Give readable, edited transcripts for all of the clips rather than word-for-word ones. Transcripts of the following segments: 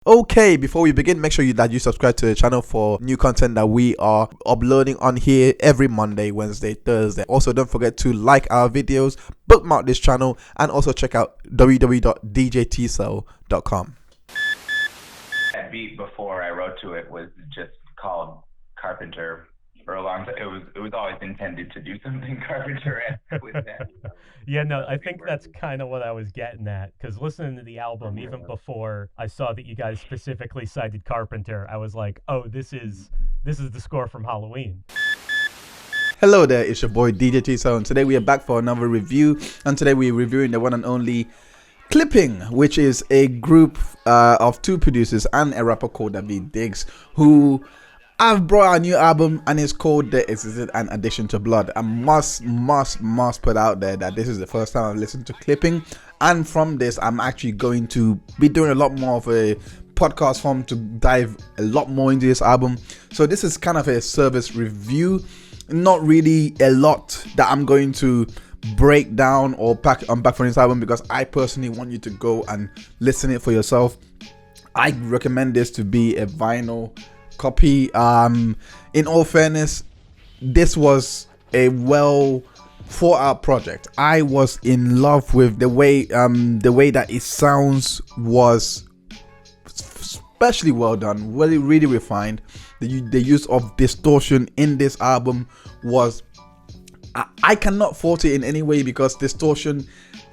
Okay, before we begin, make sure that you subscribe to the channel for new content that we are uploading on here every Monday, Wednesday, Thursday. Also, don't forget to like our videos, bookmark this channel, and also check out www.djtcell.com. That beat before I wrote to it was just called Carpenter for a long time. It was always intended to do something Carpenter with that. Yeah, no, I think that's kind of what I was getting at, because listening to the album, even before I saw that you guys specifically cited Carpenter, I was like, oh, this is the score from Halloween. Hello there, it's your boy DJ T-Cell, and today we are back for another review, and today we're reviewing the one and only Clipping, which is a group of two producers and a rapper called David Diggs, who I've brought a new album, and it's called There Existed an Addiction to Blood. I must put out there that this is the first time I've listened to Clipping, and from this I'm actually going to be doing a lot more of a podcast form to dive a lot more into this album. So this is kind of a service review, not really a lot that I'm going to break down or unpack from this album, because I personally want you to go and listen it for yourself. I recommend this to be a vinyl copy. In all fairness, this was a well thought out project. I was in love with the way that it sounds was especially well done, really refined. The use of distortion in this album was, I cannot fault it in any way, because distortion,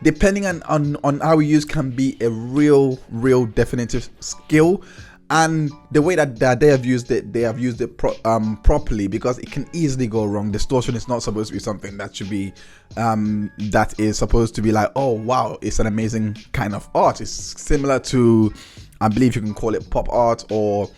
depending on how we use, can be a real definitive skill. And the way that they have used it, properly, because it can easily go wrong. Distortion is not supposed to be something that should be that is supposed to be like, oh wow, it's an amazing kind of art. It's similar to, I believe you can call it pop art or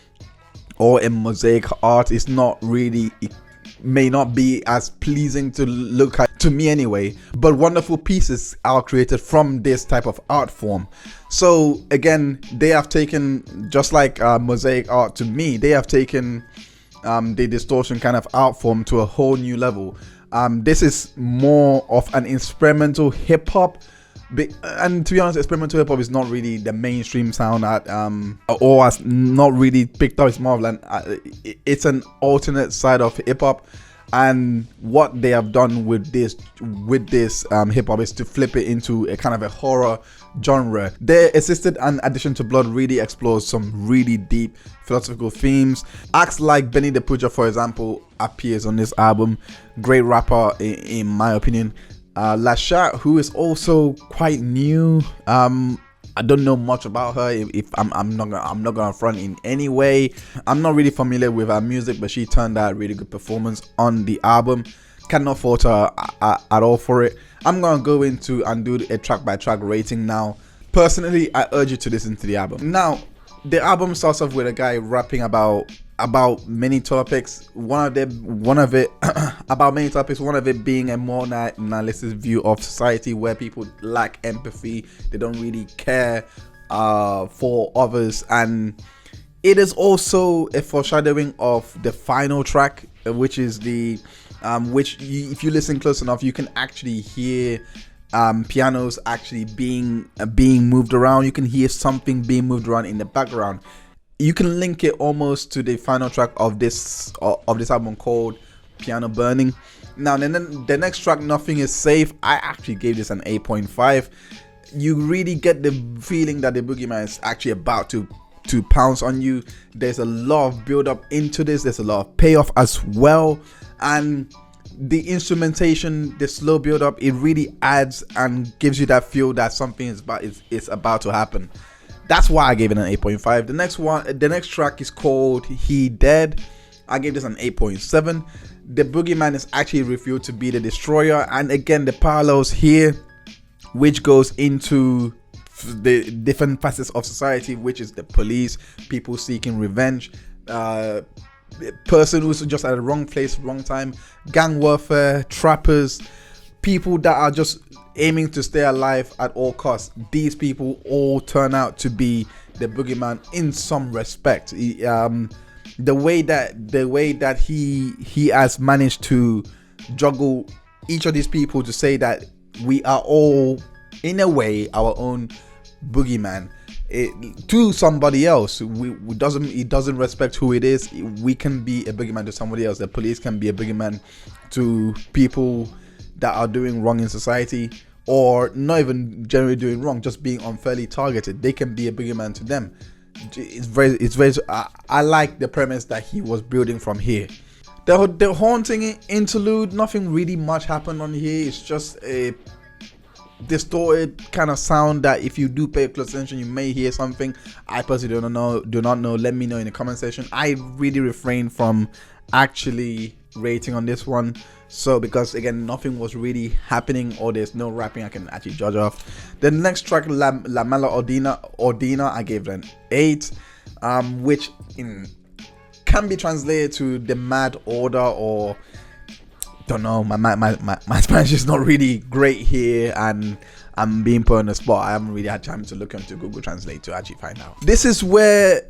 a mosaic art. It's not really, it may not be as pleasing to look at, to me anyway, but wonderful pieces are created from this type of art form. So again, they have taken, just like mosaic art, to me, they have taken the distortion kind of art form to a whole new level. This is more of an experimental hip-hop, and to be honest, experimental hip-hop is not really the mainstream sound at or has not really picked up. It's more of it's an alternate side of hip-hop. And what they have done with this hip-hop is to flip it into a kind of a horror genre. There Existed an Addition to Blood really explores some really deep philosophical themes. Acts like Benny the Butcher, for example, appears on this album. Great rapper in my opinion. Lashat, who is also quite new. I don't know much about her. If I'm not gonna front in any way. I'm not really familiar with her music, but she turned out a really good performance on the album. Cannot fault her at all for it. I'm gonna go into and do a track by track rating now. Personally, I urge you to listen to the album. Now, the album starts off with a guy rapping about many topics. One of it about many topics. One of it being a more nihilistic view of society, where people lack empathy. They don't really care for others, and it is also a foreshadowing of the final track, which is the if you listen close enough, you can actually hear pianos actually being moved around. You can hear something being moved around in the background. You can link it almost to the final track of this album called Piano Burning. Now, then the next track, Nothing Is Safe, I actually gave this an 8.5. You really get the feeling that the boogeyman is actually about to pounce on you. There's a lot of build up into this. There's a lot of payoff as well, and the instrumentation, the slow build up, it really adds and gives you that feel that something is about to happen. That's why I gave it an 8.5. The next track is called He Dead. I gave this an 8.7. The boogeyman is actually revealed to be the destroyer, and again the parallels here, which goes into the different facets of society, which is the police, people seeking revenge, person who's just at the wrong place, wrong time, gang warfare, trappers, people that are just aiming to stay alive at all costs. These people all turn out to be the boogeyman in some respect. The way that he has managed to juggle each of these people to say that we are all, in a way, our own boogeyman, to somebody else. It doesn't respect who it is. We can be a boogeyman to somebody else. The police can be a boogeyman to people that are doing wrong in society, or not even generally doing wrong, just being unfairly targeted. They can be a boogeyman to them. It's very. I like the premise that he was building from here. The haunting interlude, nothing really much happened on here. It's just a distorted kind of sound that if you do pay close attention, you may hear something. I personally do not know. Let me know in the comment section. I really refrain from actually rating on this one, so because again, nothing was really happening, or there's no rapping I can actually judge off. The next track, La Mala Ordina, I gave it an 8, which can be translated to the mad order, or don't know. My Spanish is not really great here, and I'm being put on the spot. I haven't really had time to look into Google Translate to actually find out. This is where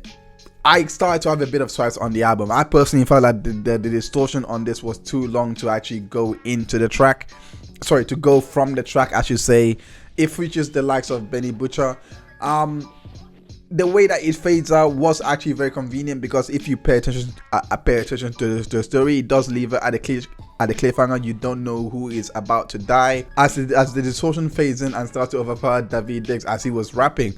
I started to have a bit of swipes on the album. I personally felt like the distortion on this was too long to actually go into the track. Sorry, to go from the track, I should say. It features the likes of Benny Butcher. The way that it fades out was actually very convenient, because if you pay attention to the story, it does leave it at the cliffhanger. You don't know who is about to die. As the distortion fades in and starts to overpower David Diggs as he was rapping,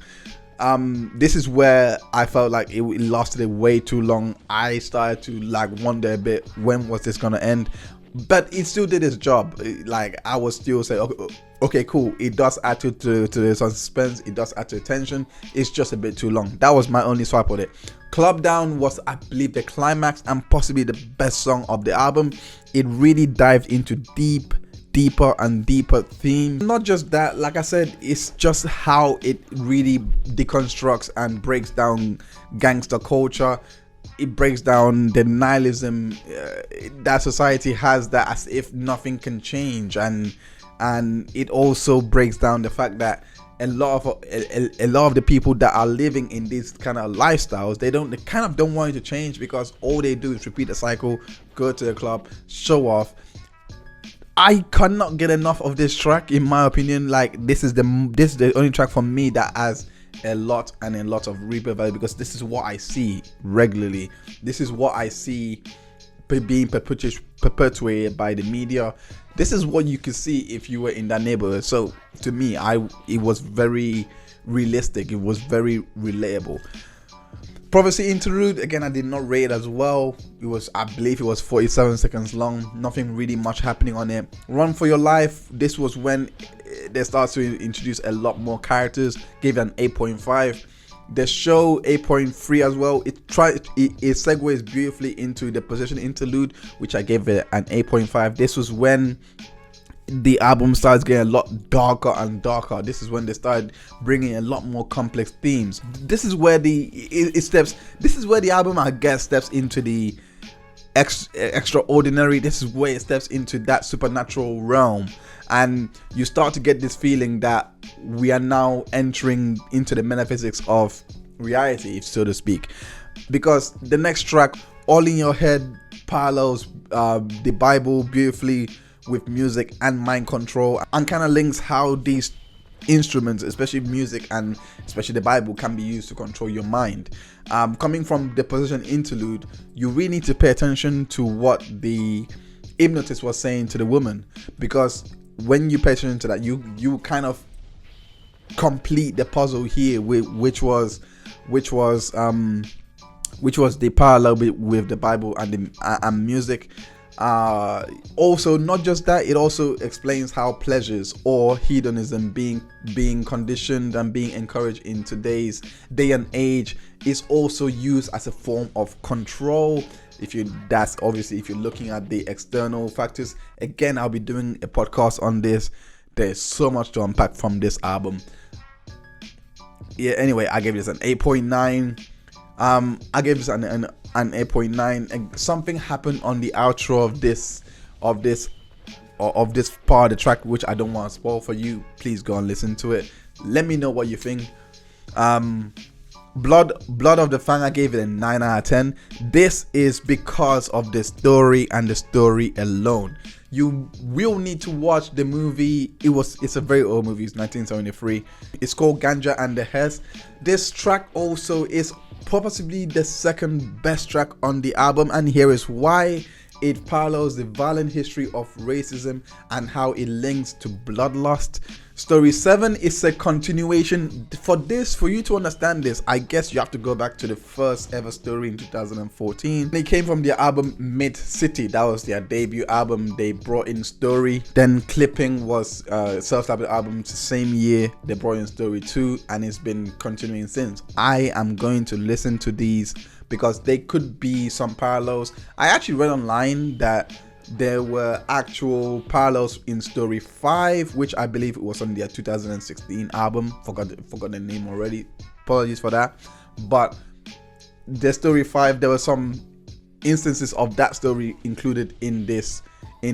this is where I felt like it lasted way too long. I started to like wonder a bit, when was this gonna end? But it still did its job. Like, I was still saying, okay, cool. It does add to the suspense. It does add to tension. It's just a bit too long. That was my only swipe on it. Club Down was, I believe, the climax and possibly the best song of the album. It really dived into deeper and deeper themes. Not just that, like I said, it's just how it really deconstructs and breaks down gangster culture. It breaks down the nihilism that society has, that as if nothing can change, and it also breaks down the fact that a lot of the people that are living in these kind of lifestyles, they kind of don't want you to change, because all they do is repeat the cycle, go to the club, show off. I cannot get enough of this track, in my opinion. Like, this is the only track for me that has a lot of replay value, because this is what I see regularly. This is what I see being perpetuated by the media. This is what you could see if you were in that neighborhood. So to me, it was very realistic. It was very relatable. Prophecy interlude, again, I did not rate it as well. I believe it was 47 seconds long. Nothing really much happening on it. Run for Your Life, this was when they started to introduce a lot more characters. Gave it an 8.5. The show, 8.3 as well. It segues beautifully into the Possession interlude, which I gave it an 8.5. This was when the album starts getting a lot darker and darker. This is when they started bringing a lot more complex themes. This is where This is where the album, I guess, steps into the extraordinary. This is where it steps into that supernatural realm, and you start to get this feeling that we are now entering into the metaphysics of reality, so to speak, because the next track, All in Your Head, parallels the Bible beautifully with music and mind control, and kind of links how these instruments, especially music and especially the Bible, can be used to control your mind. Coming from the Possession interlude, you really need to pay attention to what the hypnotist was saying to the woman, because when you pay attention to that, you kind of complete the puzzle here, which was the parallel with the Bible and music. Also, not just that, it also explains how pleasures or hedonism being conditioned and being encouraged in today's day and age is also used as a form of control. That's obviously if you're looking at the external factors. Again, I'll be doing a podcast on this. There's so much to unpack from this album. Yeah, anyway, I gave this an 8.9. I gave this an 8.9. And something happened on the outro of this part of the track, which I don't want to spoil for you. Please go and listen to it. Let me know what you think. Blood of the Fang, I gave it a 9 out of 10. This is because of the story and the story alone. you will need to watch the movie. It's a very old movie. It's 1973. It's called Ganja and the Hess. This track also is possibly the second best track on the album, and here is why. It parallels the violent history of racism and how it links to bloodlust. Story 7 is a continuation. For you to understand this, I guess you have to go back to the first ever story in 2014. It came from their album Mid City. That was their debut album. They brought in Story. Then Clipping was self-titled album. The same year they brought in Story 2, and it's been continuing since. I am going to listen to these because they could be some parallels. I actually read online that there were actual parallels in Story 5, which I believe it was on their 2016 album. Forgot the name already. Apologies for that. But the Story 5, there were some instances of that story included in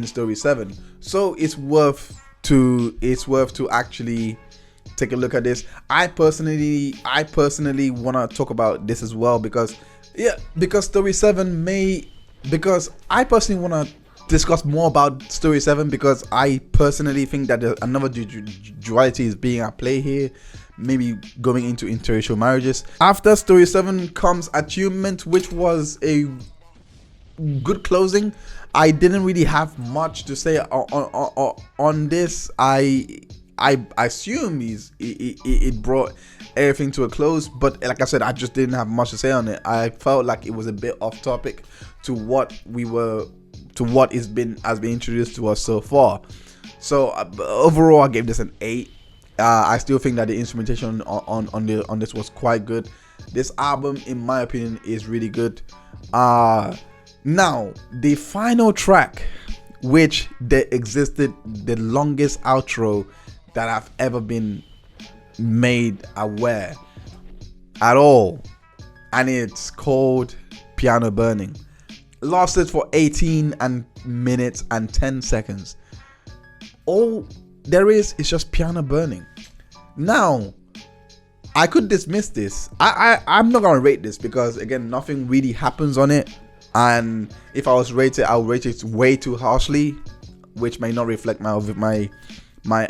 Story 7. So it's worth to actually take a look at this. I personally want to talk about this as well because Story 7 because I personally want to discuss more about Story 7 because I personally think that another duality is being at play here, maybe going into interracial marriages. After Story 7 comes Attunement, which was a good closing. I didn't really have much to say on this. I assume it brought everything to a close, but like I said, I just didn't have much to say on it. I felt like it was a bit off topic to what has been introduced to us so far. So overall, I gave this an 8. I still think that the instrumentation on this was quite good. This album, in my opinion, is really good. Now the final track, which there existed the longest outro that I've ever been made aware at all, and it's called Piano Burning. Lasted for 18 minutes and 10 seconds. All there is just piano burning. Now, I could dismiss this. I'm not gonna rate this because again, nothing really happens on it, and if I was rated, I would rate it way too harshly, which may not reflect my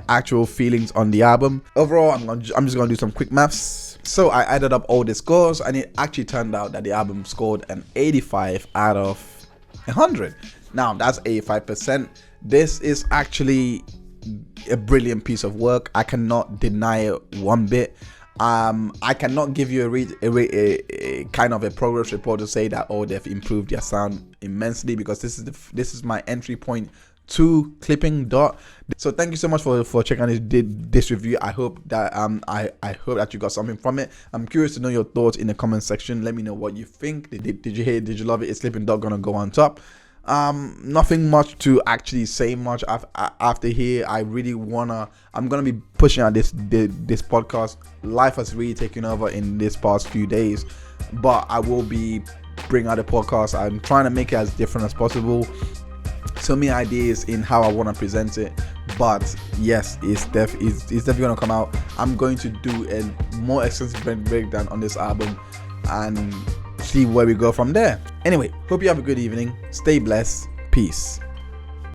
actual feelings on the album. Overall, I'm just gonna do some quick maths. So I added up all the scores, and it actually turned out that the album scored an 85 out of 100. Now that's 85%. This is actually a brilliant piece of work. I cannot deny it one bit. I cannot give you a kind of a progress report to say that they've improved their sound immensely, because this is my entry point to Clipping Dot. So thank you so much for checking out this review. I hope that I hope that you got something from it. I'm curious to know your thoughts in the comment section. Let me know what you think. Did you hate it? Did you love it? Is Clipping Dot gonna go on top? Nothing much to actually say much after here. I'm gonna be pushing out this podcast. Life has really taken over in this past few days, but I will be bringing out a podcast. I'm trying to make it as different as possible. So many ideas in how I want to present it, but yes, it's definitely gonna come out. I'm going to do a more extensive breakdown on this album and see where we go from there. Anyway, hope you have a good evening. Stay blessed. Peace.